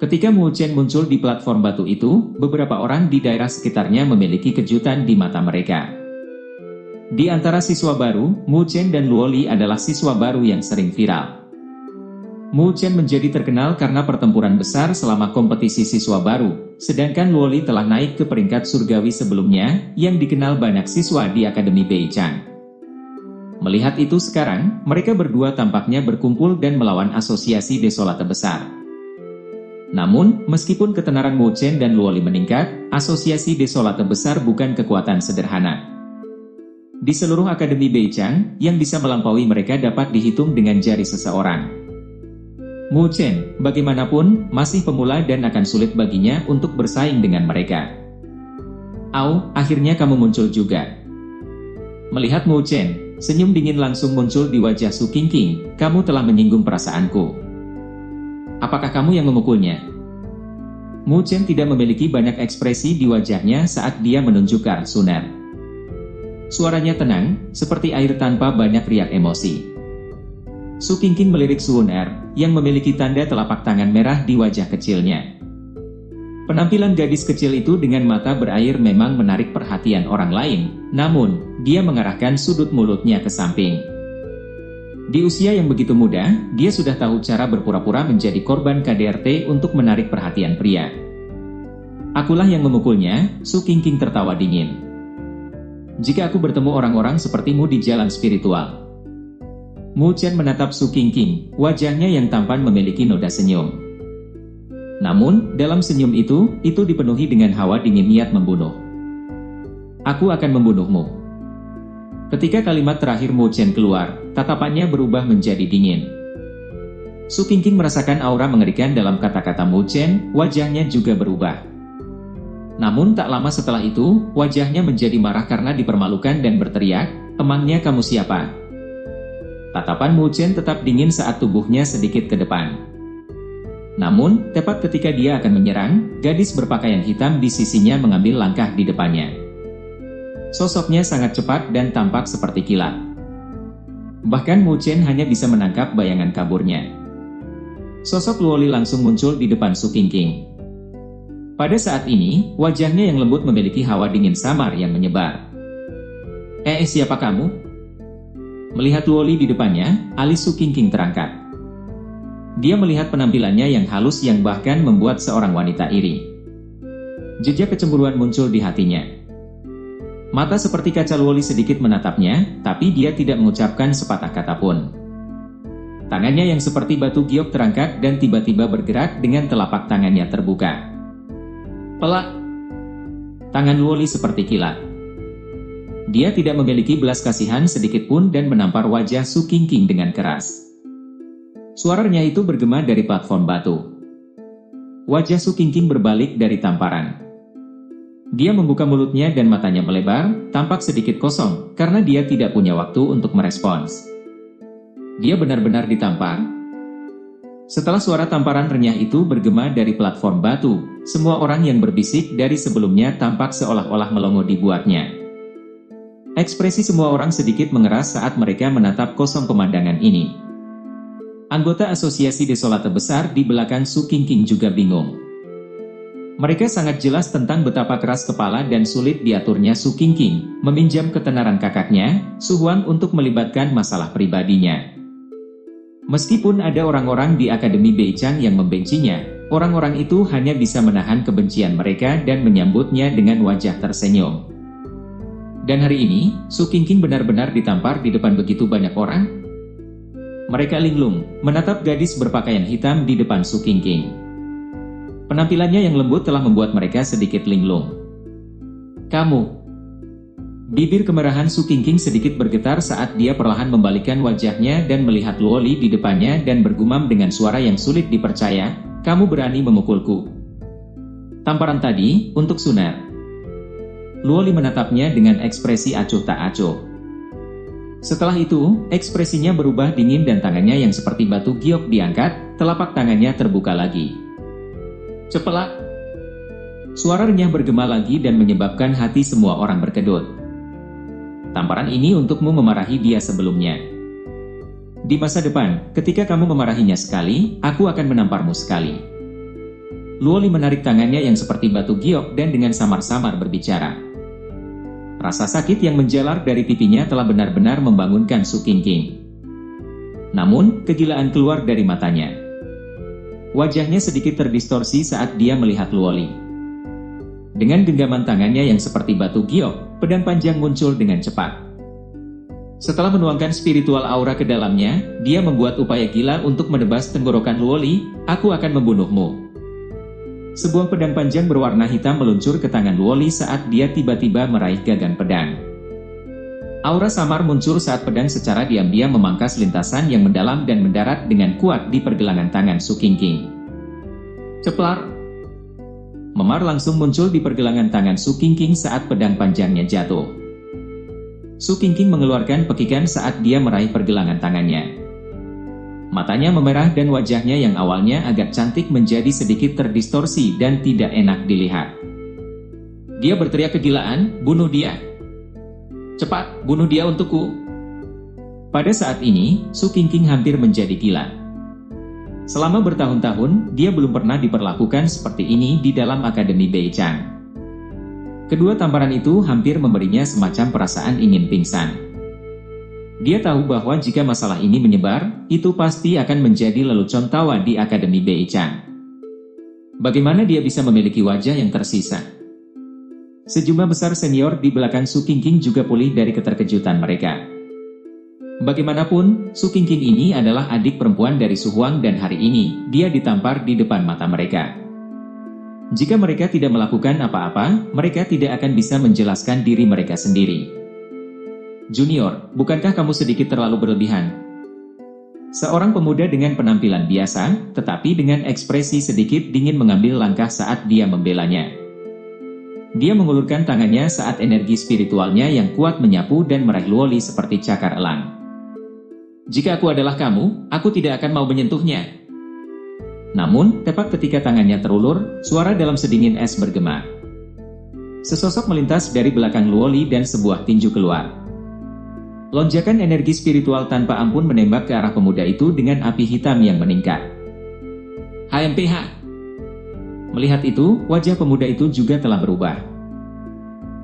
Ketika Mu Chen muncul di platform batu itu, beberapa orang di daerah sekitarnya memiliki kejutan di mata mereka. Di antara siswa baru, Mu Chen dan Luoli adalah siswa baru yang sering viral. Mu Chen menjadi terkenal karena pertempuran besar selama kompetisi siswa baru, sedangkan Luoli telah naik ke peringkat surgawi sebelumnya, yang dikenal banyak siswa di Akademi Beichang. Melihat itu sekarang, mereka berdua tampaknya berkumpul dan melawan asosiasi Desolate besar. Namun, meskipun ketenaran Mu Chen dan Luoli meningkat, asosiasi Desolate besar bukan kekuatan sederhana. Di seluruh Akademi Beichang, yang bisa melampaui mereka dapat dihitung dengan jari seseorang. Mu Chen, bagaimanapun, masih pemula dan akan sulit baginya untuk bersaing dengan mereka. Au, akhirnya kamu muncul juga. Melihat Mu Chen, senyum dingin langsung muncul di wajah Su Qingqing. Kamu telah menyinggung perasaanku. Apakah kamu yang memukulnya? Mu Chen tidak memiliki banyak ekspresi di wajahnya saat dia menunjuk ke arah Suner. Suaranya tenang, seperti air tanpa banyak riak emosi. Su Qingqing melirik Suner, yang memiliki tanda telapak tangan merah di wajah kecilnya. Penampilan gadis kecil itu dengan mata berair memang menarik perhatian orang lain, namun, dia mengarahkan sudut mulutnya ke samping. Di usia yang begitu muda, dia sudah tahu cara berpura-pura menjadi korban KDRT untuk menarik perhatian pria. Akulah yang memukulnya, Su Qingqing tertawa dingin. Jika aku bertemu orang-orang sepertimu di jalan spiritual. Mu Chen menatap Su Qingqing, wajahnya yang tampan memiliki noda senyum. Namun, dalam senyum itu dipenuhi dengan hawa dingin niat membunuh. Aku akan membunuhmu. Ketika kalimat terakhir Mu Chen keluar, tatapannya berubah menjadi dingin. Su Qingqing merasakan aura mengerikan dalam kata-kata Mu Chen, wajahnya juga berubah. Namun tak lama setelah itu, wajahnya menjadi marah karena dipermalukan dan berteriak, "Emangnya kamu siapa?" Tatapan Mu Chen tetap dingin saat tubuhnya sedikit ke depan. Namun, tepat ketika dia akan menyerang, gadis berpakaian hitam di sisinya mengambil langkah di depannya. Sosoknya sangat cepat dan tampak seperti kilat. Bahkan Mu Chen hanya bisa menangkap bayangan kaburnya. Sosok Luoli langsung muncul di depan Su Qingqing. Pada saat ini, wajahnya yang lembut memiliki hawa dingin samar yang menyebar. Siapa kamu? Melihat Luoli di depannya, alis Su Qingqing terangkat. Dia melihat penampilannya yang halus yang bahkan membuat seorang wanita iri. Jejak kecemburuan muncul di hatinya. Mata seperti kaca Luoli sedikit menatapnya, tapi dia tidak mengucapkan sepatah kata pun. Tangannya yang seperti batu giok terangkat dan tiba-tiba bergerak dengan telapak tangannya terbuka. Pelak! Tangan Luoli seperti kilat. Dia tidak memiliki belas kasihan sedikit pun dan menampar wajah Su Qingqing dengan keras. Suaranya itu bergema dari platform batu. Wajah Su Qingqing berbalik dari tamparan. Dia membuka mulutnya dan matanya melebar, tampak sedikit kosong, karena dia tidak punya waktu untuk merespons. Dia benar-benar ditampar. Setelah suara tamparan renyah itu bergema dari platform batu, semua orang yang berbisik dari sebelumnya tampak seolah-olah melongo dibuatnya. Ekspresi semua orang sedikit mengeras saat mereka menatap kosong pemandangan ini. Anggota asosiasi Desolate besar di belakang Su Qingqing juga bingung. Mereka sangat jelas tentang betapa keras kepala dan sulit diaturnya Su Qingqing, meminjam ketenaran kakaknya, Su Huang untuk melibatkan masalah pribadinya. Meskipun ada orang-orang di Akademi Beichang yang membencinya, orang-orang itu hanya bisa menahan kebencian mereka dan menyambutnya dengan wajah tersenyum. Dan hari ini, Su Qingqing benar-benar ditampar di depan begitu banyak orang. Mereka linglung, menatap gadis berpakaian hitam di depan Su Qingqing. Penampilannya yang lembut telah membuat mereka sedikit linglung. Kamu. Bibir kemerahan Su Qingqing sedikit bergetar saat dia perlahan membalikkan wajahnya dan melihat Luoli di depannya dan bergumam dengan suara yang sulit dipercaya, "Kamu berani memukulku." Tamparan tadi, untuk Suner. Luoli menatapnya dengan ekspresi acuh tak acuh. Setelah itu, ekspresinya berubah dingin dan tangannya yang seperti batu giok diangkat, telapak tangannya terbuka lagi. Cepelak! Suara renyah bergema lagi dan menyebabkan hati semua orang berkedut. Tamparan ini untukmu memarahi dia sebelumnya. Di masa depan, ketika kamu memarahinya sekali, aku akan menamparmu sekali. Luoli menarik tangannya yang seperti batu giok dan dengan samar-samar berbicara. Rasa sakit yang menjalar dari pipinya telah benar-benar membangunkan Su Qingqing. Namun, kegilaan keluar dari matanya. Wajahnya sedikit terdistorsi saat dia melihat Luoli. Dengan genggaman tangannya yang seperti batu giok, pedang panjang muncul dengan cepat. Setelah menuangkan spiritual aura ke dalamnya, dia membuat upaya gila untuk menebas tenggorokan Luoli. "Aku akan membunuhmu." Sebuah pedang panjang berwarna hitam meluncur ke tangan Luoli saat dia tiba-tiba meraih gagang pedang. Aura samar muncul saat pedang secara diam-diam memangkas lintasan yang mendalam dan mendarat dengan kuat di pergelangan tangan Su Qingqing. Ceplar! Memar langsung muncul di pergelangan tangan Su Qingqing saat pedang panjangnya jatuh. Su Qingqing mengeluarkan pekikan saat dia meraih pergelangan tangannya. Matanya memerah dan wajahnya yang awalnya agak cantik menjadi sedikit terdistorsi dan tidak enak dilihat. Dia berteriak kegilaan, "Bunuh dia! Cepat, bunuh dia untukku!" Pada saat ini, Su Qingqing hampir menjadi gila. Selama bertahun-tahun, dia belum pernah diperlakukan seperti ini di dalam Akademi Beichang. Kedua tamparan itu hampir memberinya semacam perasaan ingin pingsan. Dia tahu bahwa jika masalah ini menyebar, itu pasti akan menjadi lelucon tawa di Akademi Beichang. Bagaimana dia bisa memiliki wajah yang tersisa? Sejumlah besar senior di belakang Su Qingqing juga pulih dari keterkejutan mereka. Bagaimanapun, Su Qingqing ini adalah adik perempuan dari Su Huang dan hari ini, dia ditampar di depan mata mereka. Jika mereka tidak melakukan apa-apa, mereka tidak akan bisa menjelaskan diri mereka sendiri. "Junior, bukankah kamu sedikit terlalu berlebihan?" Seorang pemuda dengan penampilan biasa, tetapi dengan ekspresi sedikit dingin mengambil langkah saat dia membelanya. Dia mengulurkan tangannya saat energi spiritualnya yang kuat menyapu dan meraih Luoli seperti cakar elang. "Jika aku adalah kamu, aku tidak akan mau menyentuhnya." Namun, tepat ketika tangannya terulur, suara dalam sedingin es bergema. Sesosok melintas dari belakang Luoli dan sebuah tinju keluar. Lonjakan energi spiritual tanpa ampun menembak ke arah pemuda itu dengan api hitam yang meningkat. "HMPH!" Melihat itu, wajah pemuda itu juga telah berubah.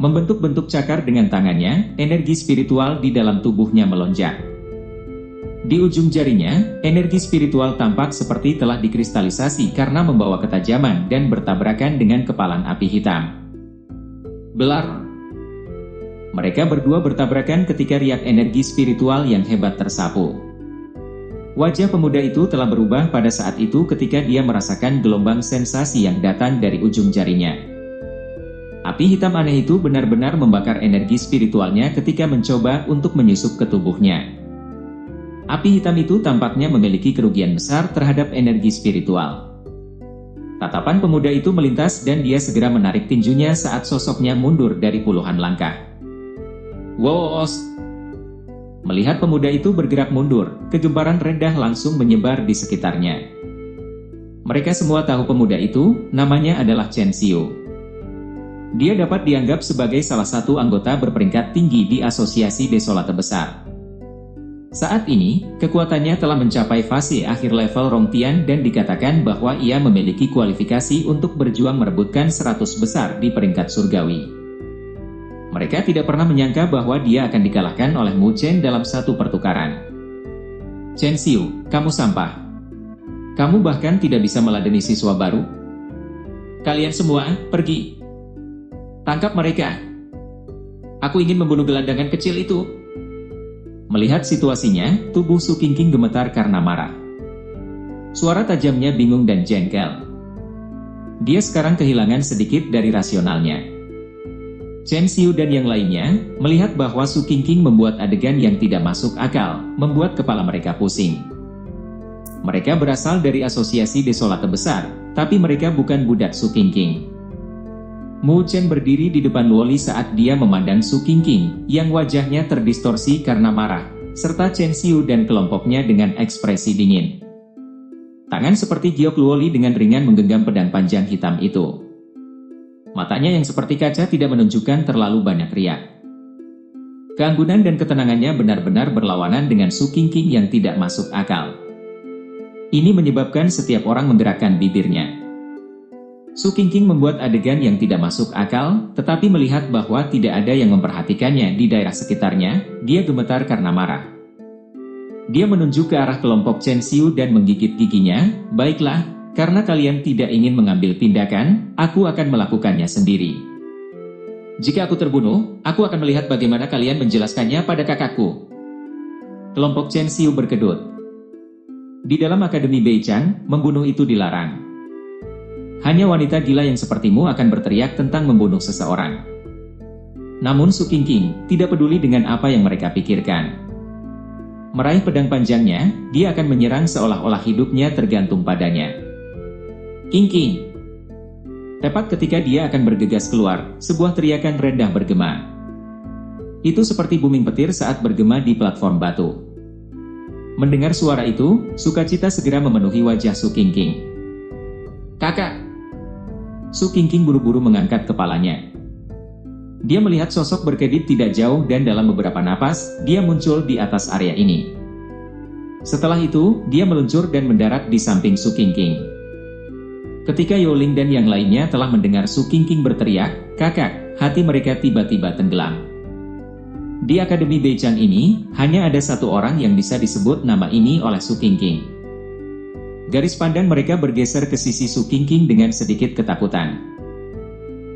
Membentuk-bentuk cakar dengan tangannya, energi spiritual di dalam tubuhnya melonjak. Di ujung jarinya, energi spiritual tampak seperti telah dikristalisasi karena membawa ketajaman dan bertabrakan dengan kepalan api hitam. Belar! Mereka berdua bertabrakan ketika riak energi spiritual yang hebat tersapu. Wajah pemuda itu telah berubah pada saat itu ketika dia merasakan gelombang sensasi yang datang dari ujung jarinya. Api hitam aneh itu benar-benar membakar energi spiritualnya ketika mencoba untuk menyusup ke tubuhnya. Api hitam itu tampaknya memiliki kerugian besar terhadap energi spiritual. Tatapan pemuda itu melintas dan dia segera menarik tinjunya saat sosoknya mundur dari puluhan langkah. "Woos!" Melihat pemuda itu bergerak mundur, kegemparan rendah langsung menyebar di sekitarnya. Mereka semua tahu pemuda itu, namanya adalah Chen Xiu. Dia dapat dianggap sebagai salah satu anggota berperingkat tinggi di Asosiasi Desolate Besar. Saat ini, kekuatannya telah mencapai fase akhir level Rongtian dan dikatakan bahwa ia memiliki kualifikasi untuk berjuang merebutkan 100 besar di peringkat surgawi. Mereka tidak pernah menyangka bahwa dia akan dikalahkan oleh Mu Chen dalam satu pertukaran. "Chen Xiu, kamu sampah. Kamu bahkan tidak bisa meladeni siswa baru. Kalian semua, pergi. Tangkap mereka. Aku ingin membunuh gelandangan kecil itu." Melihat situasinya, tubuh Su Qingqing gemetar karena marah. Suara tajamnya bingung dan jengkel. Dia sekarang kehilangan sedikit dari rasionalnya. Chen Xiu dan yang lainnya, melihat bahwa Su Qingqing membuat adegan yang tidak masuk akal, membuat kepala mereka pusing. Mereka berasal dari Asosiasi Desolate Besar, tapi mereka bukan budak Su Qingqing. Mu Chen berdiri di depan Luoli saat dia memandang Su Qingqing, yang wajahnya terdistorsi karena marah, serta Chen Xiu dan kelompoknya dengan ekspresi dingin. Tangan seperti giok Luoli dengan ringan menggenggam pedang panjang hitam itu. Matanya yang seperti kaca tidak menunjukkan terlalu banyak riak. Keanggunan dan ketenangannya benar-benar berlawanan dengan Su Qingqing yang tidak masuk akal. Ini menyebabkan setiap orang menggerakkan bibirnya. Su Qingqing membuat adegan yang tidak masuk akal, tetapi melihat bahwa tidak ada yang memperhatikannya di daerah sekitarnya, dia gemetar karena marah. Dia menunjuk ke arah kelompok Chen Xiu dan menggigit giginya. Baiklah, karena kalian tidak ingin mengambil tindakan, aku akan melakukannya sendiri. Jika aku terbunuh, aku akan melihat bagaimana kalian menjelaskannya pada kakakku. Kelompok Chen Xiu berkedut. Di dalam Akademi Beichang, membunuh itu dilarang. Hanya wanita gila yang sepertimu akan berteriak tentang membunuh seseorang. Namun Su Qingqing tidak peduli dengan apa yang mereka pikirkan. Meraih pedang panjangnya, dia akan menyerang seolah-olah hidupnya tergantung padanya. Qingqing! Tepat ketika dia akan bergegas keluar, sebuah teriakan rendah bergema. Itu seperti booming petir saat bergema di platform batu. Mendengar suara itu, sukacita segera memenuhi wajah Su Qingqing. Kakak! Su Qingqing buru-buru mengangkat kepalanya. Dia melihat sosok berkedip tidak jauh dan dalam beberapa napas, dia muncul di atas area ini. Setelah itu, dia meluncur dan mendarat di samping Su Qingqing. Ketika Youling dan yang lainnya telah mendengar Su Qingqing berteriak, "Kakak," hati mereka tiba-tiba tenggelam. Di Akademi Beichang ini, hanya ada satu orang yang bisa disebut nama ini oleh Su Qingqing. Garis pandang mereka bergeser ke sisi Su Qingqing dengan sedikit ketakutan.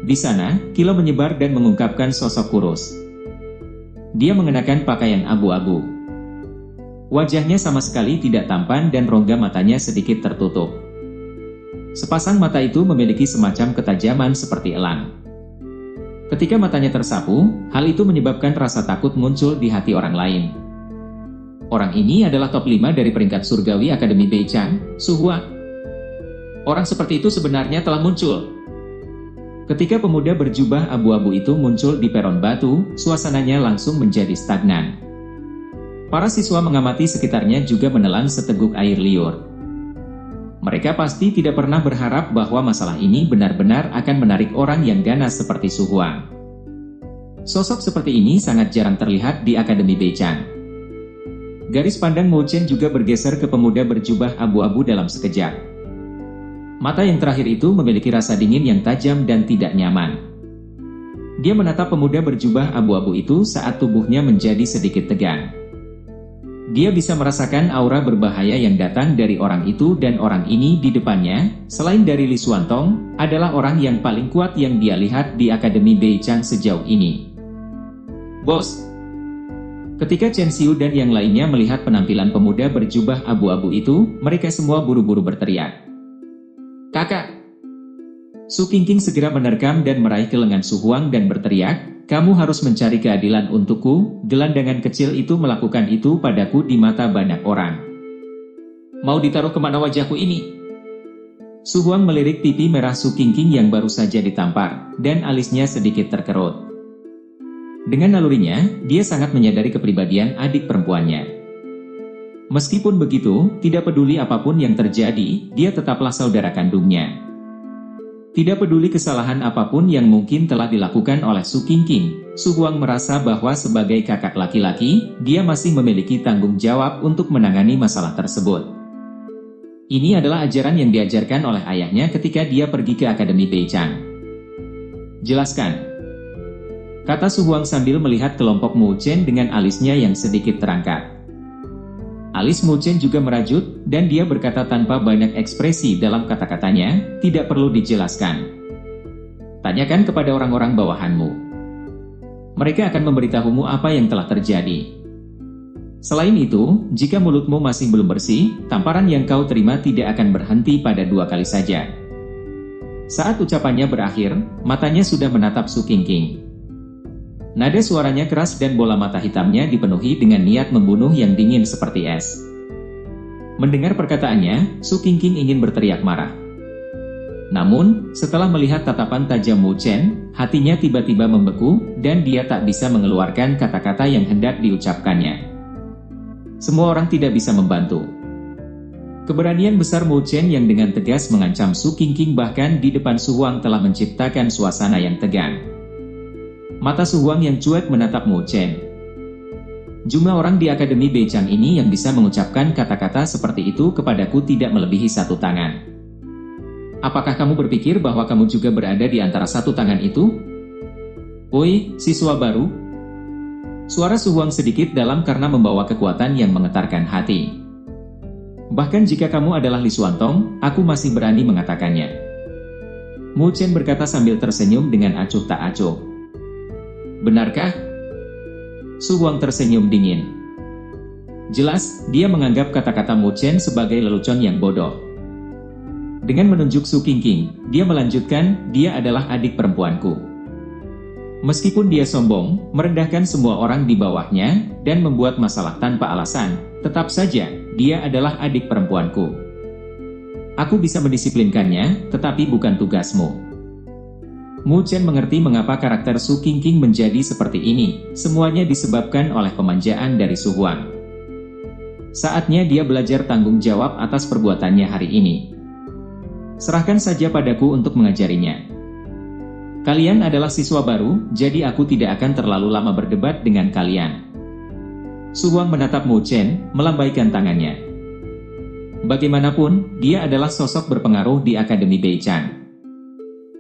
Di sana, kilau menyebar dan mengungkapkan sosok kurus. Dia mengenakan pakaian abu-abu. Wajahnya sama sekali tidak tampan dan rongga matanya sedikit tertutup. Sepasang mata itu memiliki semacam ketajaman seperti elang. Ketika matanya tersapu, hal itu menyebabkan rasa takut muncul di hati orang lain. Orang ini adalah top 5 dari peringkat surgawi Akademi Beichang, Su Huang. Orang seperti itu sebenarnya telah muncul. Ketika pemuda berjubah abu-abu itu muncul di peron batu, suasananya langsung menjadi stagnan. Para siswa mengamati sekitarnya juga menelan seteguk air liur. Mereka pasti tidak pernah berharap bahwa masalah ini benar-benar akan menarik orang yang ganas seperti Su Huang. Sosok seperti ini sangat jarang terlihat di Akademi Beichang. Garis pandang Mo Chen juga bergeser ke pemuda berjubah abu-abu dalam sekejap. Mata yang terakhir itu memiliki rasa dingin yang tajam dan tidak nyaman. Dia menatap pemuda berjubah abu-abu itu saat tubuhnya menjadi sedikit tegang. Dia bisa merasakan aura berbahaya yang datang dari orang itu dan orang ini di depannya, selain dari Li Xuantong, adalah orang yang paling kuat yang dia lihat di Akademi Beichang sejauh ini. Bos! Ketika Chen Xiu dan yang lainnya melihat penampilan pemuda berjubah abu-abu itu, mereka semua buru-buru berteriak. Kakak! Su Qingqing segera menerkam dan meraih ke lengan Su Huang dan berteriak, "Kamu harus mencari keadilan untukku." Gelandangan kecil itu melakukan itu padaku di mata banyak orang. Mau ditaruh kemana wajahku ini? Su Huang melirik pipi merah Su Qingqing yang baru saja ditampar, dan alisnya sedikit terkerut. Dengan nalurinya, dia sangat menyadari kepribadian adik perempuannya. Meskipun begitu, tidak peduli apapun yang terjadi, dia tetaplah saudara kandungnya. Tidak peduli kesalahan apapun yang mungkin telah dilakukan oleh Su Qingqing, Su Huang merasa bahwa sebagai kakak laki-laki, dia masih memiliki tanggung jawab untuk menangani masalah tersebut. Ini adalah ajaran yang diajarkan oleh ayahnya ketika dia pergi ke Akademi Beichang. Jelaskan, kata Su Huang sambil melihat kelompok Mo Chen dengan alisnya yang sedikit terangkat. Alis Mo Chen juga merajut, dan dia berkata tanpa banyak ekspresi dalam kata-katanya, "Tidak perlu dijelaskan. Tanyakan kepada orang-orang bawahanmu. Mereka akan memberitahumu apa yang telah terjadi. Selain itu, jika mulutmu masih belum bersih, tamparan yang kau terima tidak akan berhenti pada 2 kali saja." Saat ucapannya berakhir, matanya sudah menatap Su Qingqing. Nada suaranya keras dan bola mata hitamnya dipenuhi dengan niat membunuh yang dingin seperti es. Mendengar perkataannya, Su Qingqing ingin berteriak marah. Namun, setelah melihat tatapan tajam Mo Chen, hatinya tiba-tiba membeku, dan dia tak bisa mengeluarkan kata-kata yang hendak diucapkannya. Semua orang tidak bisa membantu. Keberanian besar Mo Chen yang dengan tegas mengancam Su Qingqing bahkan di depan Su Huang telah menciptakan suasana yang tegang. Mata Su Huang yang cuek menatap Mo Chen. Jumlah orang di Akademi Beichang ini yang bisa mengucapkan kata-kata seperti itu kepadaku tidak melebihi 1 tangan. Apakah kamu berpikir bahwa kamu juga berada di antara satu tangan itu? Oi, siswa baru. Suara Su Huang sedikit dalam karena membawa kekuatan yang menggetarkan hati. Bahkan jika kamu adalah Li Xuantong, aku masih berani mengatakannya. Mu Chen berkata sambil tersenyum dengan acuh tak acuh. Benarkah? Su Huang tersenyum dingin. Jelas, dia menganggap kata-kata Mu Chen sebagai lelucon yang bodoh. Dengan menunjuk Su Qingqing, dia melanjutkan, dia adalah adik perempuanku. Meskipun dia sombong, merendahkan semua orang di bawahnya, dan membuat masalah tanpa alasan, tetap saja, dia adalah adik perempuanku. Aku bisa mendisiplinkannya, tetapi bukan tugasmu. Mu Chen mengerti mengapa karakter Su Qingqing menjadi seperti ini, semuanya disebabkan oleh pemanjaan dari Su Huang. Saatnya dia belajar tanggung jawab atas perbuatannya hari ini. Serahkan saja padaku untuk mengajarinya. Kalian adalah siswa baru, jadi aku tidak akan terlalu lama berdebat dengan kalian. Su Huang menatap Mu Chen, melambaikan tangannya. Bagaimanapun, dia adalah sosok berpengaruh di Akademi Beichan.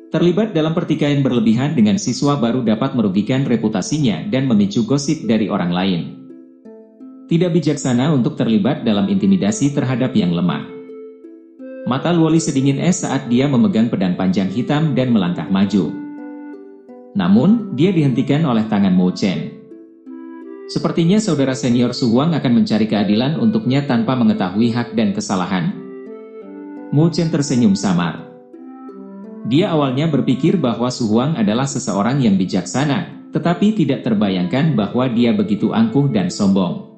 Terlibat dalam pertikaian berlebihan dengan siswa baru dapat merugikan reputasinya dan memicu gosip dari orang lain. Tidak bijaksana untuk terlibat dalam intimidasi terhadap yang lemah. Mata Luoli sedingin es saat dia memegang pedang panjang hitam dan melangkah maju. Namun, dia dihentikan oleh tangan Mu Chen. Sepertinya saudara senior Su Huang akan mencari keadilan untuknya tanpa mengetahui hak dan kesalahan. Mu Chen tersenyum samar. Dia awalnya berpikir bahwa Su Huang adalah seseorang yang bijaksana, tetapi tidak terbayangkan bahwa dia begitu angkuh dan sombong.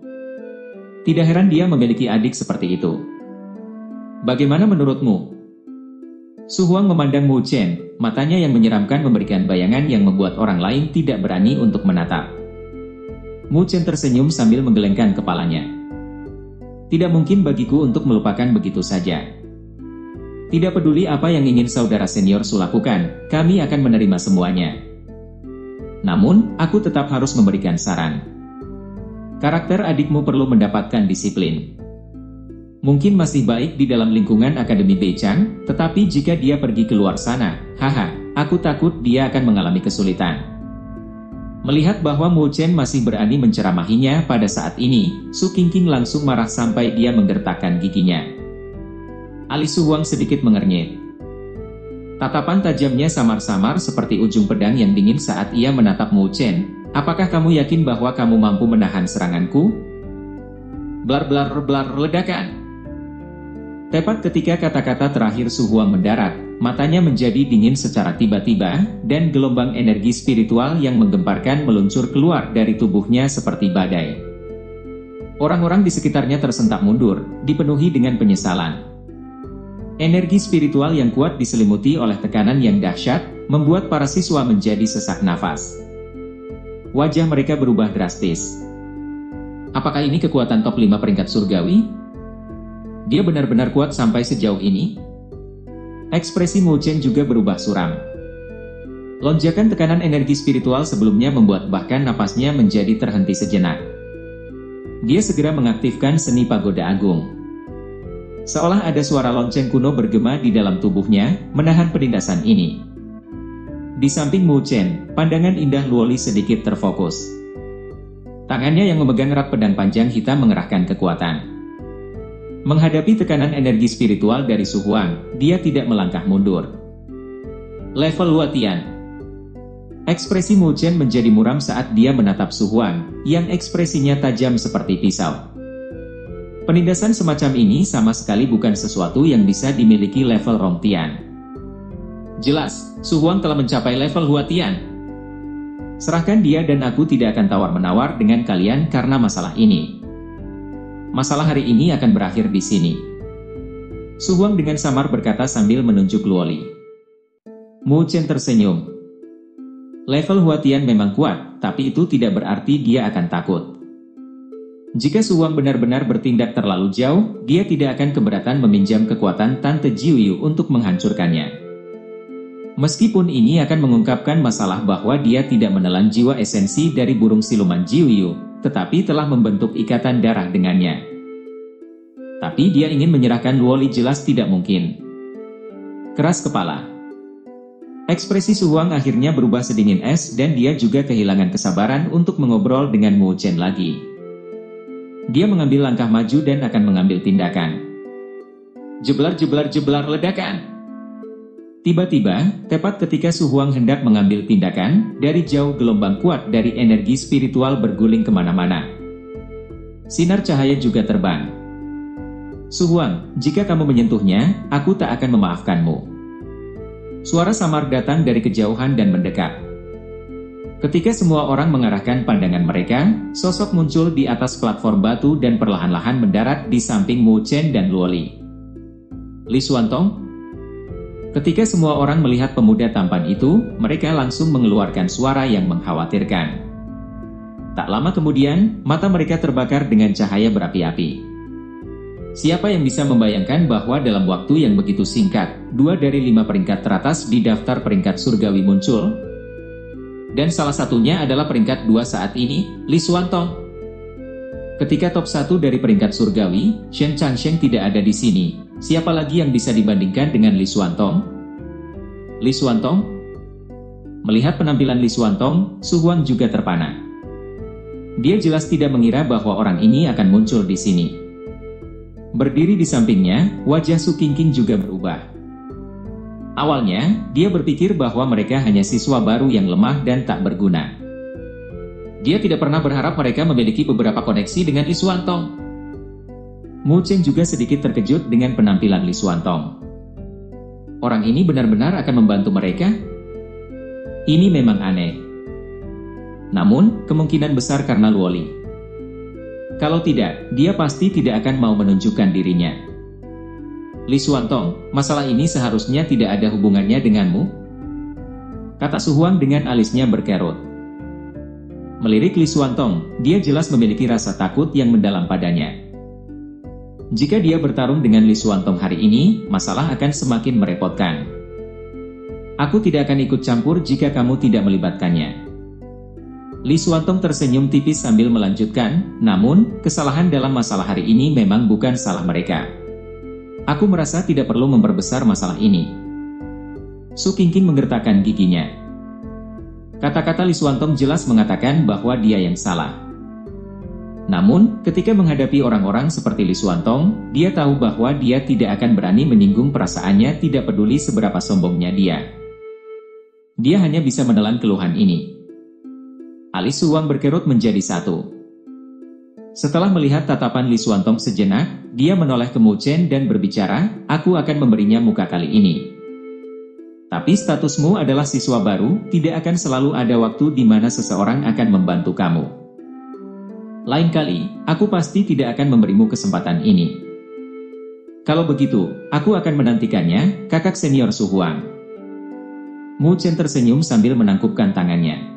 Tidak heran dia memiliki adik seperti itu. Bagaimana menurutmu? Su Huang memandang Mu Chen, matanya yang menyeramkan memberikan bayangan yang membuat orang lain tidak berani untuk menatap. Mu Chen tersenyum sambil menggelengkan kepalanya. Tidak mungkin bagiku untuk melupakan begitu saja. Tidak peduli apa yang ingin saudara senior Su lakukan, kami akan menerima semuanya. Namun, aku tetap harus memberikan saran. Karakter adikmu perlu mendapatkan disiplin. Mungkin masih baik di dalam lingkungan Akademi Beichan, tetapi jika dia pergi keluar sana, haha, aku takut dia akan mengalami kesulitan. Melihat bahwa Mu Chen masih berani menceramahinya pada saat ini, Su Qingqing langsung marah sampai dia menggertakkan giginya. Alis Su Huang sedikit mengernyit. Tatapan tajamnya samar-samar seperti ujung pedang yang dingin saat ia menatap Mu Chen. Apakah kamu yakin bahwa kamu mampu menahan seranganku? Blar-blar-blar ledakan. Tepat ketika kata-kata terakhir Su Huang mendarat, matanya menjadi dingin secara tiba-tiba, dan gelombang energi spiritual yang menggemparkan meluncur keluar dari tubuhnya seperti badai. Orang-orang di sekitarnya tersentak mundur, dipenuhi dengan penyesalan. Energi spiritual yang kuat diselimuti oleh tekanan yang dahsyat, membuat para siswa menjadi sesak nafas. Wajah mereka berubah drastis. Apakah ini kekuatan top 5 peringkat surgawi? Dia benar-benar kuat sampai sejauh ini? Ekspresi Mu Chen juga berubah suram. Lonjakan tekanan energi spiritual sebelumnya membuat bahkan napasnya menjadi terhenti sejenak. Dia segera mengaktifkan seni pagoda agung. Seolah ada suara lonceng kuno bergema di dalam tubuhnya, menahan penindasan ini. Di samping Mu Chen, pandangan indah Luoli sedikit terfokus. Tangannya yang memegang erat pedang panjang hitam mengerahkan kekuatan. Menghadapi tekanan energi spiritual dari Su Huang, dia tidak melangkah mundur. Level Huatian. Ekspresi Mu Chen menjadi muram saat dia menatap Su Huang, yang ekspresinya tajam seperti pisau. Penindasan semacam ini sama sekali bukan sesuatu yang bisa dimiliki level Rongtian. Jelas, Su Huang telah mencapai level Huatian. Serahkan dia dan aku tidak akan tawar-menawar dengan kalian karena masalah ini. Masalah hari ini akan berakhir di sini. Su Huang dengan samar berkata sambil menunjuk Luoli. Mu Chen tersenyum. Level Huatian memang kuat, tapi itu tidak berarti dia akan takut. Jika Su Huang benar-benar bertindak terlalu jauh, dia tidak akan keberatan meminjam kekuatan Tante Jiuyu untuk menghancurkannya. Meskipun ini akan mengungkapkan masalah bahwa dia tidak menelan jiwa esensi dari burung siluman Jiuyu, tetapi telah membentuk ikatan darah dengannya. Tapi dia ingin menyerahkan Luoli jelas tidak mungkin. Keras kepala. Ekspresi Su Huang akhirnya berubah sedingin es dan dia juga kehilangan kesabaran untuk mengobrol dengan Mu Chen lagi. Dia mengambil langkah maju dan akan mengambil tindakan. Jeblar ledakan. Tiba-tiba, tepat ketika Su Huang hendak mengambil tindakan, dari jauh gelombang kuat dari energi spiritual berguling kemana-mana. Sinar cahaya juga terbang. Su Huang, jika kamu menyentuhnya, aku tak akan memaafkanmu. Suara samar datang dari kejauhan dan mendekat. Ketika semua orang mengarahkan pandangan mereka, sosok muncul di atas platform batu dan perlahan-lahan mendarat di samping Mu Chen dan Luoli. Li Xuantong? Ketika semua orang melihat pemuda tampan itu, mereka langsung mengeluarkan suara yang mengkhawatirkan. Tak lama kemudian, mata mereka terbakar dengan cahaya berapi-api. Siapa yang bisa membayangkan bahwa dalam waktu yang begitu singkat, 2 dari 5 peringkat teratas di daftar peringkat surgawi muncul? Dan salah satunya adalah peringkat 2 saat ini, Li Xuantong. Ketika top 1 dari peringkat surgawi, Shen Changsheng tidak ada di sini, siapa lagi yang bisa dibandingkan dengan Li Xuantong? Li Xuantong? Melihat penampilan Li Xuantong, Su Huang juga terpana. Dia jelas tidak mengira bahwa orang ini akan muncul di sini. Berdiri di sampingnya, wajah Su Qingqing juga berubah. Awalnya, dia berpikir bahwa mereka hanya siswa baru yang lemah dan tak berguna. Dia tidak pernah berharap mereka memiliki beberapa koneksi dengan Li Xuantong. Mu Chen juga sedikit terkejut dengan penampilan Li Xuantong. Orang ini benar-benar akan membantu mereka? Ini memang aneh. Namun, kemungkinan besar karena Luoli. Kalau tidak, dia pasti tidak akan mau menunjukkan dirinya. Li Xuantong, masalah ini seharusnya tidak ada hubungannya denganmu? Kata Su Huang dengan alisnya berkerut. Melirik Li Xuantong, dia jelas memiliki rasa takut yang mendalam padanya. Jika dia bertarung dengan Li Xuantong hari ini, masalah akan semakin merepotkan. Aku tidak akan ikut campur jika kamu tidak melibatkannya. Li Xuantong tersenyum tipis sambil melanjutkan, namun, kesalahan dalam masalah hari ini memang bukan salah mereka. Aku merasa tidak perlu memperbesar masalah ini. Su Qingqing menggertakkan giginya. Kata-kata Li Xuantong jelas mengatakan bahwa dia yang salah. Namun, ketika menghadapi orang-orang seperti Li Xuantong, dia tahu bahwa dia tidak akan berani menyinggung perasaannya tidak peduli seberapa sombongnya dia. Dia hanya bisa menelan keluhan ini. Alis Su Huang berkerut menjadi satu. Setelah melihat tatapan Li Xuantong sejenak, dia menoleh ke Mu Chen dan berbicara, aku akan memberinya muka kali ini. Tapi statusmu adalah siswa baru, tidak akan selalu ada waktu di mana seseorang akan membantu kamu. Lain kali, aku pasti tidak akan memberimu kesempatan ini. Kalau begitu, aku akan menantikannya, kakak senior Su Huang. Mu Chen tersenyum sambil menangkupkan tangannya.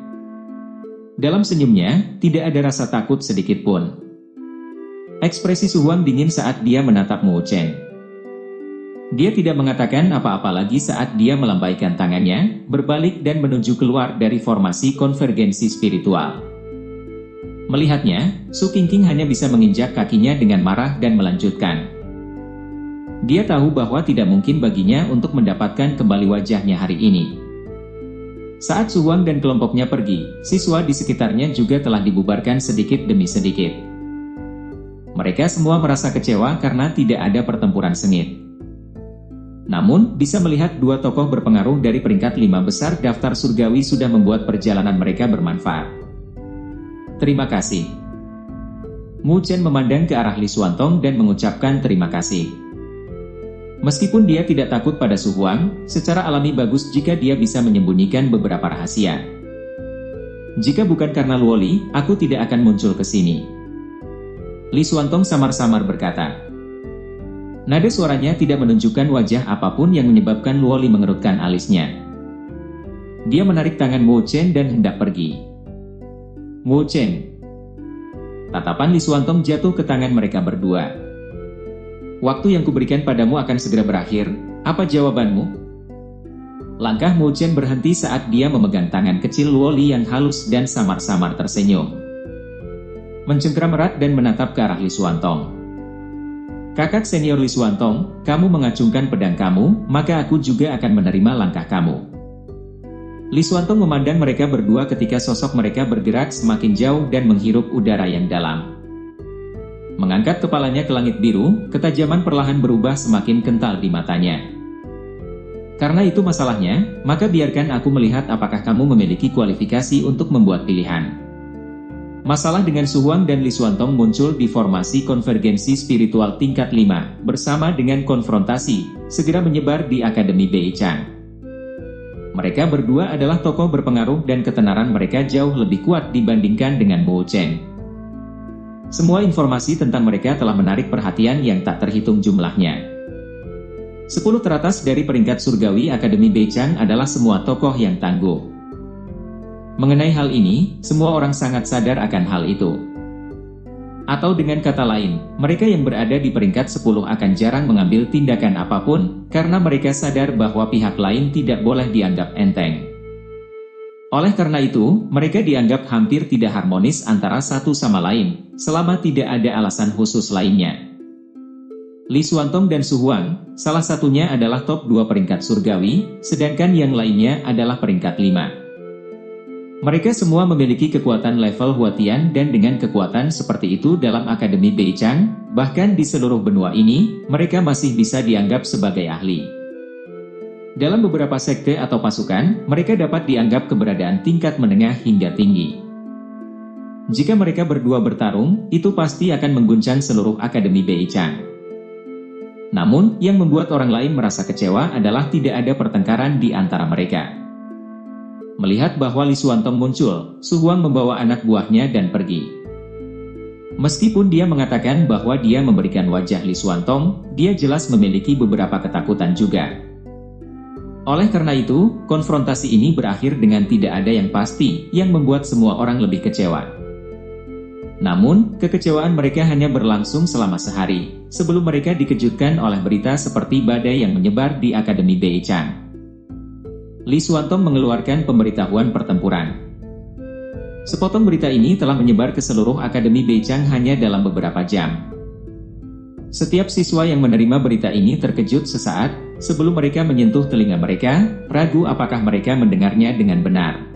Dalam senyumnya, tidak ada rasa takut sedikit pun. Ekspresi Su Huang dingin saat dia menatap Mu Chen. Dia tidak mengatakan apa-apa lagi saat dia melambaikan tangannya, berbalik dan menuju keluar dari formasi konvergensi spiritual. Melihatnya, Su Qingqing hanya bisa menginjak kakinya dengan marah dan melanjutkan. Dia tahu bahwa tidak mungkin baginya untuk mendapatkan kembali wajahnya hari ini. Saat Su Huang dan kelompoknya pergi, siswa di sekitarnya juga telah dibubarkan sedikit demi sedikit. Mereka semua merasa kecewa karena tidak ada pertempuran sengit. Namun, bisa melihat 2 tokoh berpengaruh dari peringkat 5 besar daftar surgawi sudah membuat perjalanan mereka bermanfaat. Terima kasih. Mu Chen memandang ke arah Li Xuantong dan mengucapkan terima kasih. Meskipun dia tidak takut pada Su Huang, secara alami bagus jika dia bisa menyembunyikan beberapa rahasia. Jika bukan karena Luoli, aku tidak akan muncul ke sini. Li Xuantong samar-samar berkata. Nada suaranya tidak menunjukkan wajah apapun yang menyebabkan Luoli mengerutkan alisnya. Dia menarik tangan Mu Chen dan hendak pergi. Mu Chen. Tatapan Li Xuantong jatuh ke tangan mereka berdua. Waktu yang kuberikan padamu akan segera berakhir, apa jawabanmu? Langkah Mu Chen berhenti saat dia memegang tangan kecil Luoli yang halus dan samar-samar tersenyum. Mencengkeram erat dan menatap ke arah Li Xuantong. Kakak senior Li Xuantong, kamu mengacungkan pedang kamu, maka aku juga akan menerima langkah kamu. Li Xuantong memandang mereka berdua ketika sosok mereka bergerak semakin jauh dan menghirup udara yang dalam. Mengangkat kepalanya ke langit biru, ketajaman perlahan berubah semakin kental di matanya. Karena itu masalahnya, maka biarkan aku melihat apakah kamu memiliki kualifikasi untuk membuat pilihan. Masalah dengan Su Huang dan Li Xuantong muncul di formasi konvergensi spiritual tingkat 5, bersama dengan konfrontasi, segera menyebar di Akademi Beichang. Mereka berdua adalah tokoh berpengaruh dan ketenaran mereka jauh lebih kuat dibandingkan dengan Mo Chen. Semua informasi tentang mereka telah menarik perhatian yang tak terhitung jumlahnya. 10 teratas dari peringkat surgawi Akademi Beichang adalah semua tokoh yang tangguh. Mengenai hal ini, semua orang sangat sadar akan hal itu. Atau dengan kata lain, mereka yang berada di peringkat 10 akan jarang mengambil tindakan apapun, karena mereka sadar bahwa pihak lain tidak boleh dianggap enteng. Oleh karena itu, mereka dianggap hampir tidak harmonis antara satu sama lain, selama tidak ada alasan khusus lainnya. Li Xuantong dan Su Huang, salah satunya adalah top 2 peringkat surgawi, sedangkan yang lainnya adalah peringkat 5. Mereka semua memiliki kekuatan level Huatian dan dengan kekuatan seperti itu dalam Akademi Beichang, bahkan di seluruh benua ini, mereka masih bisa dianggap sebagai ahli. Dalam beberapa sekte atau pasukan, mereka dapat dianggap keberadaan tingkat menengah hingga tinggi. Jika mereka berdua bertarung, itu pasti akan mengguncang seluruh Akademi Beichang. Namun, yang membuat orang lain merasa kecewa adalah tidak ada pertengkaran di antara mereka. Melihat bahwa Li Xuantong muncul, Su Huang membawa anak buahnya dan pergi. Meskipun dia mengatakan bahwa dia memberikan wajah Li Xuantong, dia jelas memiliki beberapa ketakutan juga. Oleh karena itu, konfrontasi ini berakhir dengan tidak ada yang pasti, yang membuat semua orang lebih kecewa. Namun, kekecewaan mereka hanya berlangsung selama sehari, sebelum mereka dikejutkan oleh berita seperti badai yang menyebar di Akademi Beichang. Li Xuantong mengeluarkan pemberitahuan pertempuran. Sepotong berita ini telah menyebar ke seluruh Akademi Beichang hanya dalam beberapa jam. Setiap siswa yang menerima berita ini terkejut sesaat, sebelum mereka menyentuh telinga mereka, ragu apakah mereka mendengarnya dengan benar.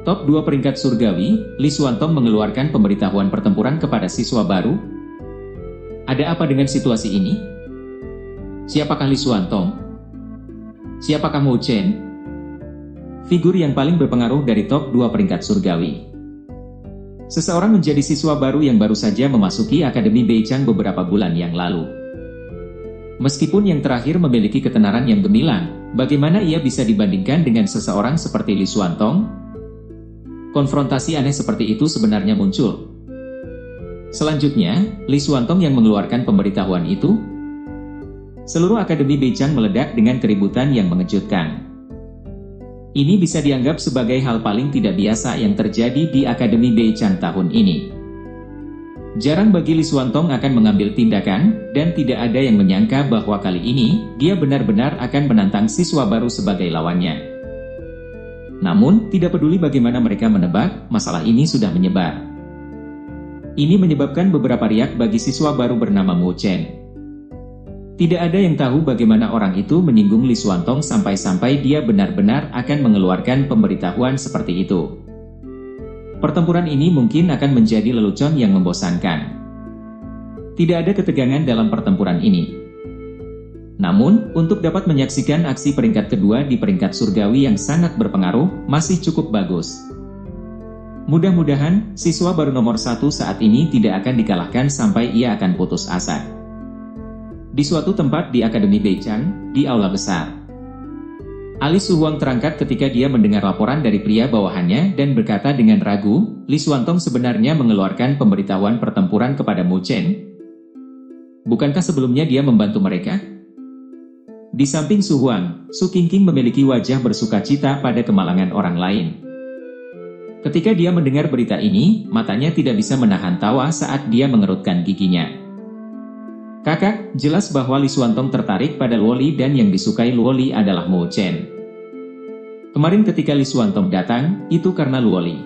Top 2 peringkat surgawi, Li Xuantong mengeluarkan pemberitahuan pertempuran kepada siswa baru. Ada apa dengan situasi ini? Siapakah Li Xuantong? Siapakah Mo Chen? Figur yang paling berpengaruh dari top 2 peringkat surgawi. Seseorang menjadi siswa baru yang baru saja memasuki Akademi Beichang beberapa bulan yang lalu. Meskipun yang terakhir memiliki ketenaran yang gemilang, bagaimana ia bisa dibandingkan dengan seseorang seperti Li Xuantong? Konfrontasi aneh seperti itu sebenarnya muncul. Selanjutnya, Li Xuantong yang mengeluarkan pemberitahuan itu. Seluruh Akademi Beichang meledak dengan keributan yang mengejutkan. Ini bisa dianggap sebagai hal paling tidak biasa yang terjadi di Akademi Beichang tahun ini. Jarang bagi Li Xuantong akan mengambil tindakan, dan tidak ada yang menyangka bahwa kali ini, dia benar-benar akan menantang siswa baru sebagai lawannya. Namun, tidak peduli bagaimana mereka menebak, masalah ini sudah menyebar. Ini menyebabkan beberapa riak bagi siswa baru bernama Mo Chen. Tidak ada yang tahu bagaimana orang itu menyinggung Li Xuantong sampai-sampai dia benar-benar akan mengeluarkan pemberitahuan seperti itu. Pertempuran ini mungkin akan menjadi lelucon yang membosankan. Tidak ada ketegangan dalam pertempuran ini. Namun, untuk dapat menyaksikan aksi peringkat kedua di peringkat surgawi yang sangat berpengaruh, masih cukup bagus. Mudah-mudahan, siswa baru nomor 1 saat ini tidak akan dikalahkan sampai ia akan putus asa. Di suatu tempat di Akademi Beichang, di aula besar. Alis Su Huang terangkat ketika dia mendengar laporan dari pria bawahannya dan berkata dengan ragu, Li Xuantong sebenarnya mengeluarkan pemberitahuan pertempuran kepada Mo Chen. Bukankah sebelumnya dia membantu mereka? Di samping Su Huang, Su Qingqing memiliki wajah bersukacita pada kemalangan orang lain. Ketika dia mendengar berita ini, matanya tidak bisa menahan tawa saat dia mengerutkan giginya. Kakak, jelas bahwa Li Xuantong tertarik pada Luo Li dan yang disukai Luo Li adalah Mo Chen. Kemarin ketika Li Xuantong datang, itu karena Luo Li.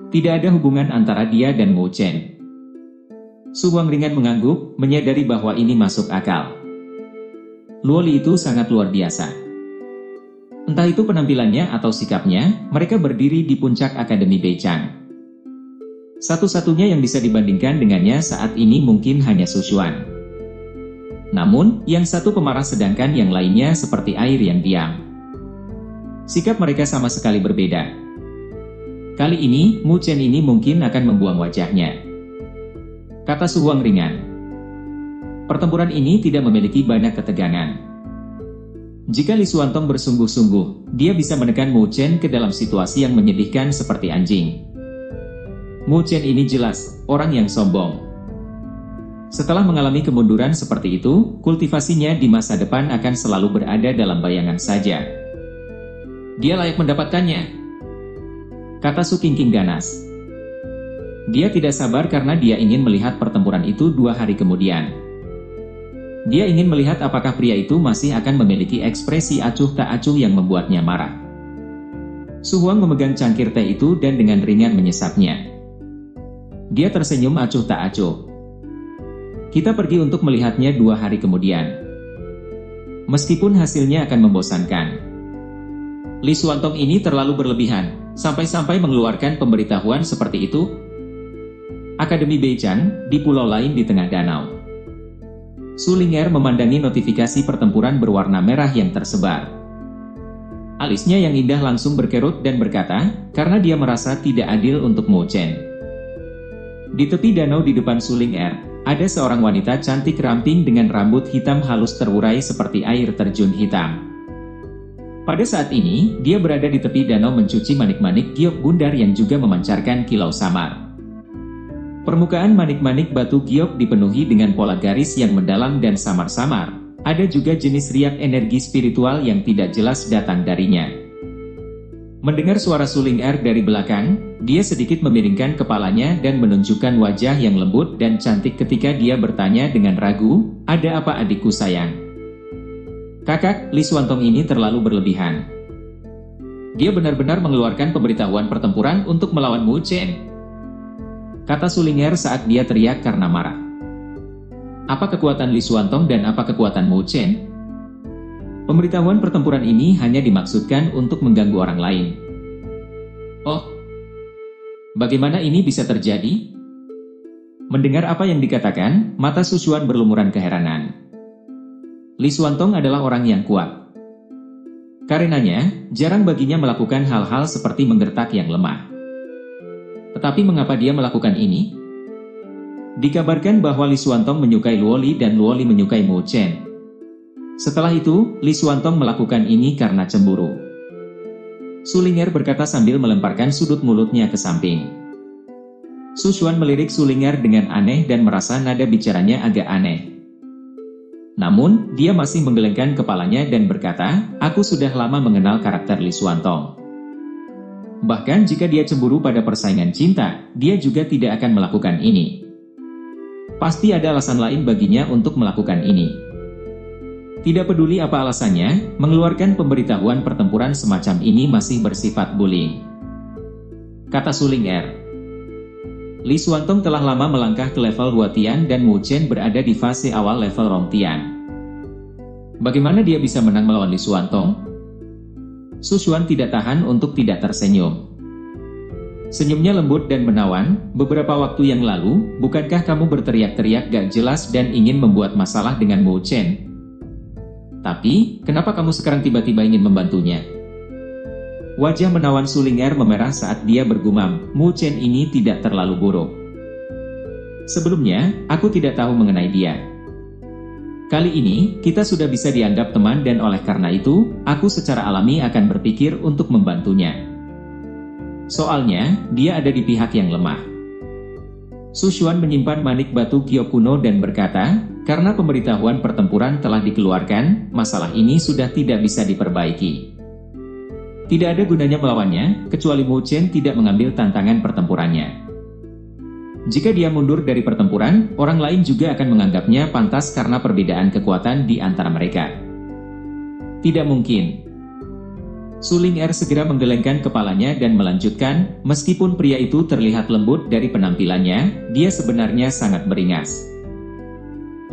Tidak ada hubungan antara dia dan Mo Chen. Su Huangringan mengangguk, menyadari bahwa ini masuk akal. Luoli itu sangat luar biasa. Entah itu penampilannya atau sikapnya, mereka berdiri di puncak Akademi Beichang. Satu-satunya yang bisa dibandingkan dengannya saat ini mungkin hanya Su Xuan. Namun, yang satu pemarah sedangkan yang lainnya seperti air yang diam. Sikap mereka sama sekali berbeda. Kali ini, Mu Chen ini mungkin akan membuang wajahnya, kata Su Huangringan. Pertempuran ini tidak memiliki banyak ketegangan. Jika Li Xuantong bersungguh-sungguh, dia bisa menekan Mu Chen ke dalam situasi yang menyedihkan seperti anjing. Mu Chen ini jelas orang yang sombong. Setelah mengalami kemunduran seperti itu, kultivasinya di masa depan akan selalu berada dalam bayangan saja. Dia layak mendapatkannya, kata Su Qingqing ganas. Dia tidak sabar karena dia ingin melihat pertempuran itu 2 hari kemudian. Dia ingin melihat apakah pria itu masih akan memiliki ekspresi acuh tak acuh yang membuatnya marah. Su Huang memegang cangkir teh itu dan dengan ringan menyesapnya. Dia tersenyum acuh tak acuh. Kita pergi untuk melihatnya 2 hari kemudian. Meskipun hasilnya akan membosankan. Li Xuantong ini terlalu berlebihan, sampai-sampai mengeluarkan pemberitahuan seperti itu. Akademi Beichang, di pulau lain di tengah danau. Su Ling'er memandangi notifikasi pertempuran berwarna merah yang tersebar. Alisnya yang indah langsung berkerut dan berkata, karena dia merasa tidak adil untuk Mu Chen. Di tepi danau di depan Su Ling'er, ada seorang wanita cantik ramping dengan rambut hitam halus terurai seperti air terjun hitam. Pada saat ini, dia berada di tepi danau mencuci manik-manik giok bundar yang juga memancarkan kilau samar. Permukaan manik-manik batu giok dipenuhi dengan pola garis yang mendalam dan samar-samar. Ada juga jenis riak energi spiritual yang tidak jelas datang darinya. Mendengar suara Su Ling'er dari belakang, dia sedikit memiringkan kepalanya dan menunjukkan wajah yang lembut dan cantik ketika dia bertanya dengan ragu, "Ada apa adikku sayang?" "Kakak, Li Xuantong ini terlalu berlebihan. Dia benar-benar mengeluarkan pemberitahuan pertempuran untuk melawan Mu Chen," kata Su Ling'er saat dia teriak karena marah. "Apa kekuatan Li Xuantong dan apa kekuatan Mu Chen? Pemberitahuan pertempuran ini hanya dimaksudkan untuk mengganggu orang lain." "Oh, bagaimana ini bisa terjadi?" Mendengar apa yang dikatakan, mata Su Xuan berlumuran keheranan. Li Xuantong adalah orang yang kuat. Karenanya, jarang baginya melakukan hal-hal seperti menggertak yang lemah. Tetapi mengapa dia melakukan ini? Dikabarkan bahwa Li Xuantong menyukai Luoli dan Luoli menyukai Mu Chen. Setelah itu, Li Xuantong melakukan ini karena cemburu. Su Ling'er berkata sambil melemparkan sudut mulutnya ke samping. Su Xuan melirik Su Ling'er dengan aneh dan merasa nada bicaranya agak aneh. Namun, dia masih menggelengkan kepalanya dan berkata, "Aku sudah lama mengenal karakter Li Xuantong. Bahkan jika dia cemburu pada persaingan cinta, dia juga tidak akan melakukan ini. Pasti ada alasan lain baginya untuk melakukan ini. Tidak peduli apa alasannya, mengeluarkan pemberitahuan pertempuran semacam ini masih bersifat bullying," kata Su Ling'er. Li Xuantong telah lama melangkah ke level Huatian dan Mu Chen berada di fase awal level Rongtian. Bagaimana dia bisa menang melawan Li Xuantong? Su Xuan tidak tahan untuk tidak tersenyum. Senyumnya lembut dan menawan. "Beberapa waktu yang lalu, bukankah kamu berteriak-teriak gak jelas dan ingin membuat masalah dengan Mu Chen? Tapi, kenapa kamu sekarang tiba-tiba ingin membantunya?" Wajah menawan Su Ling'er memerah saat dia bergumam, "Mu Chen ini tidak terlalu buruk. Sebelumnya, aku tidak tahu mengenai dia. Kali ini, kita sudah bisa dianggap teman dan oleh karena itu, aku secara alami akan berpikir untuk membantunya. Soalnya, dia ada di pihak yang lemah." Su Xuan menyimpan manik batu giok kuno dan berkata, "Karena pemberitahuan pertempuran telah dikeluarkan, masalah ini sudah tidak bisa diperbaiki. Tidak ada gunanya melawannya, kecuali Mu Chen tidak mengambil tantangan pertempurannya. Jika dia mundur dari pertempuran, orang lain juga akan menganggapnya pantas karena perbedaan kekuatan di antara mereka. Tidak mungkin. Su Ling'er segera menggelengkan kepalanya dan melanjutkan, meskipun pria itu terlihat lembut dari penampilannya, dia sebenarnya sangat beringas.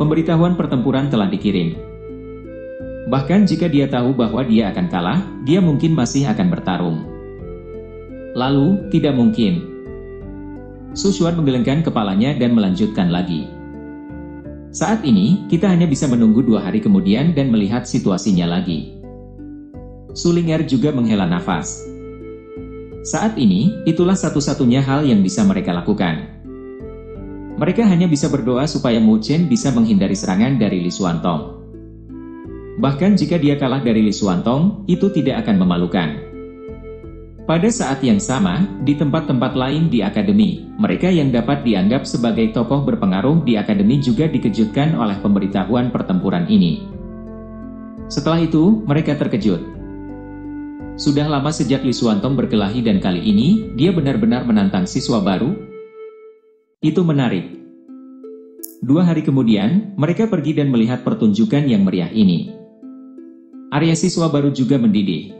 Pemberitahuan pertempuran telah dikirim. Bahkan jika dia tahu bahwa dia akan kalah, dia mungkin masih akan bertarung. Lalu, tidak mungkin. Su Xuan menggelengkan kepalanya dan melanjutkan lagi. Saat ini, kita hanya bisa menunggu 2 hari kemudian dan melihat situasinya lagi. Su Ling'er juga menghela nafas. Saat ini, itulah satu-satunya hal yang bisa mereka lakukan. Mereka hanya bisa berdoa supaya Mu Chen bisa menghindari serangan dari Li Xuantong. Bahkan jika dia kalah dari Li Xuantong, itu tidak akan memalukan. Pada saat yang sama, di tempat-tempat lain di akademi, mereka yang dapat dianggap sebagai tokoh berpengaruh di akademi juga dikejutkan oleh pemberitahuan pertempuran ini. Setelah itu, mereka terkejut. Sudah lama sejak Li Xuantong berkelahi dan kali ini, dia benar-benar menantang siswa baru. Itu menarik. 2 hari kemudian, mereka pergi dan melihat pertunjukan yang meriah ini. Area siswa baru juga mendidih.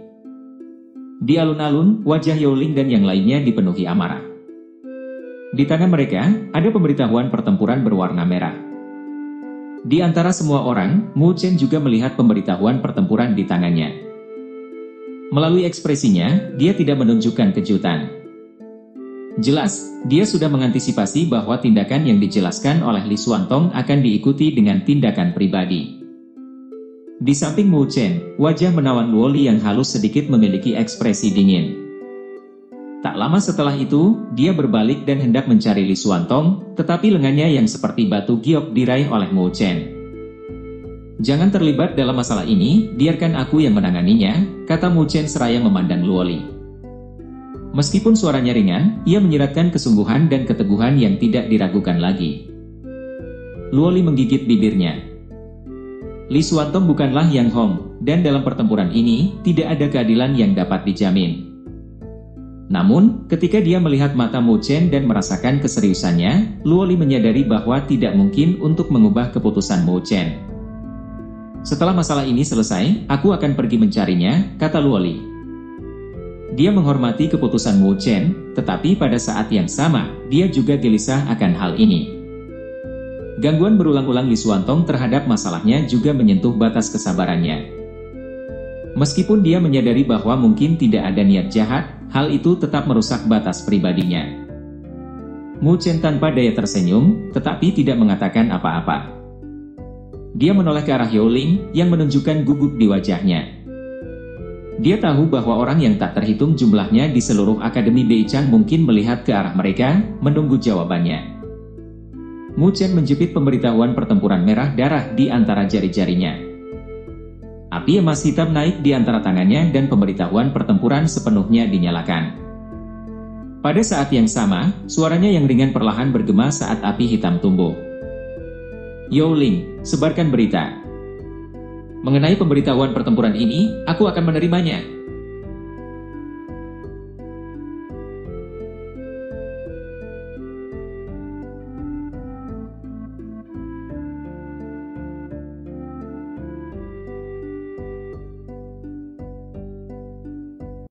Di alun-alun, wajah Youling dan yang lainnya dipenuhi amarah. Di tangan mereka, ada pemberitahuan pertempuran berwarna merah. Di antara semua orang, Mu Chen juga melihat pemberitahuan pertempuran di tangannya. Melalui ekspresinya, dia tidak menunjukkan kejutan. Jelas, dia sudah mengantisipasi bahwa tindakan yang dijelaskan oleh Li Xuantong akan diikuti dengan tindakan pribadi. Di samping Mu Chen, wajah menawan Luoli yang halus sedikit memiliki ekspresi dingin. Tak lama setelah itu, dia berbalik dan hendak mencari Li Xuantong, tetapi lengannya yang seperti batu giok diraih oleh Mu Chen. Jangan terlibat dalam masalah ini, biarkan aku yang menanganinya, kata Mu Chen seraya memandang Luoli. Meskipun suaranya ringan, ia menyiratkan kesungguhan dan keteguhan yang tidak diragukan lagi. Luoli menggigit bibirnya. Li Xuantong bukanlah Yang Hong, dan dalam pertempuran ini, tidak ada keadilan yang dapat dijamin. Namun, ketika dia melihat mata Mu Chen dan merasakan keseriusannya, Luoli menyadari bahwa tidak mungkin untuk mengubah keputusan Mu Chen. Setelah masalah ini selesai, aku akan pergi mencarinya, kata Luoli. Dia menghormati keputusan Mu Chen, tetapi pada saat yang sama, dia juga gelisah akan hal ini. Gangguan berulang-ulang Li Xuantong terhadap masalahnya juga menyentuh batas kesabarannya. Meskipun dia menyadari bahwa mungkin tidak ada niat jahat, hal itu tetap merusak batas pribadinya. Mu Chen tanpa daya tersenyum, tetapi tidak mengatakan apa-apa. Dia menoleh ke arah Youling, yang menunjukkan gugup di wajahnya. Dia tahu bahwa orang yang tak terhitung jumlahnya di seluruh Akademi Beichang mungkin melihat ke arah mereka, menunggu jawabannya. Mu Chen menjepit pemberitahuan pertempuran merah darah di antara jari-jarinya. Api emas hitam naik di antara tangannya dan pemberitahuan pertempuran sepenuhnya dinyalakan. Pada saat yang sama, suaranya yang ringan perlahan bergema saat api hitam tumbuh. Youling, sebarkan berita. Mengenai pemberitahuan pertempuran ini, aku akan menerimanya.